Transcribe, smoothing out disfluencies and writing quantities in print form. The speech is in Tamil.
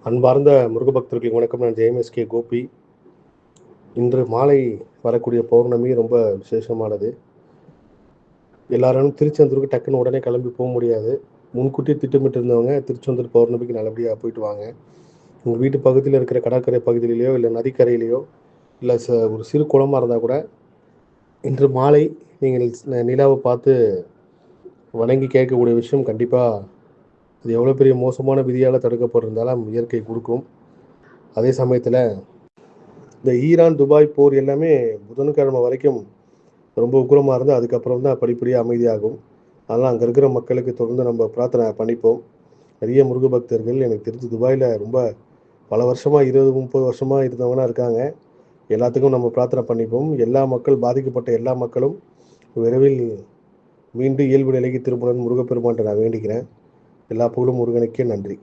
அன்பார்ந்த முருக பக்தர்களுக்கு வணக்கம். நான் ஜெயம்எஸ்கே கோபி. இன்று மாலை வரக்கூடிய பௌர்ணமி ரொம்ப விசேஷமானது. எல்லாரும் திருச்செந்தூருக்கு டக்குன்னு உடனே கிளம்பி போக முடியாது. முன்கூட்டியே திட்டமிட்டு இருந்தவங்க திருச்செந்தூர் பௌர்ணமிக்கு நல்லபடியாக போயிட்டு வாங்க. உங்கள் வீட்டு பக்கத்தில் இருக்கிற கடற்கரை பகுதியிலையோ இல்லை நதிக்கரையிலையோ இல்லை ஒரு சிறு குளமாக இருந்தால் கூட இன்று மாலை நீங்கள் நிலாவை பார்த்து வணங்கி கேட்கக்கூடிய விஷயம் கண்டிப்பாக அது எவ்வளோ பெரிய மோசமான விதியால் தடுக்கப்பட்டிருந்தாலும் இயற்கை கொடுக்கும். அதே சமயத்தில் இந்த ஈரான் துபாய் போர் எல்லாமே புதன்கிழமை வரைக்கும் ரொம்ப உக்கிரமாக இருந்து அதுக்கப்புறம் தான் படிப்படியாக அமைதியாகும். அதனால் அங்கே இருக்கிற மக்களுக்கு தொடர்ந்து நம்ம பிரார்த்தனை பண்ணிப்போம். நிறைய முருக பக்தர்கள் எனக்கு தெரிஞ்சு துபாயில் ரொம்ப பல வருஷமாக 20-30 வருஷமாக இருந்தவங்களாம் இருக்காங்க. எல்லாத்துக்கும் நம்ம பிரார்த்தனை பண்ணிப்போம். எல்லா மக்கள் பாதிக்கப்பட்ட எல்லா மக்களும் விரைவில் மீண்டும் இயல்பு நிலைக்கு திரும்பணும்னு முருகப்பெருமான்ட்ட நான் வேண்டிக்கிறேன். எல்லா புகழும் முருகனுக்கே. நன்றி.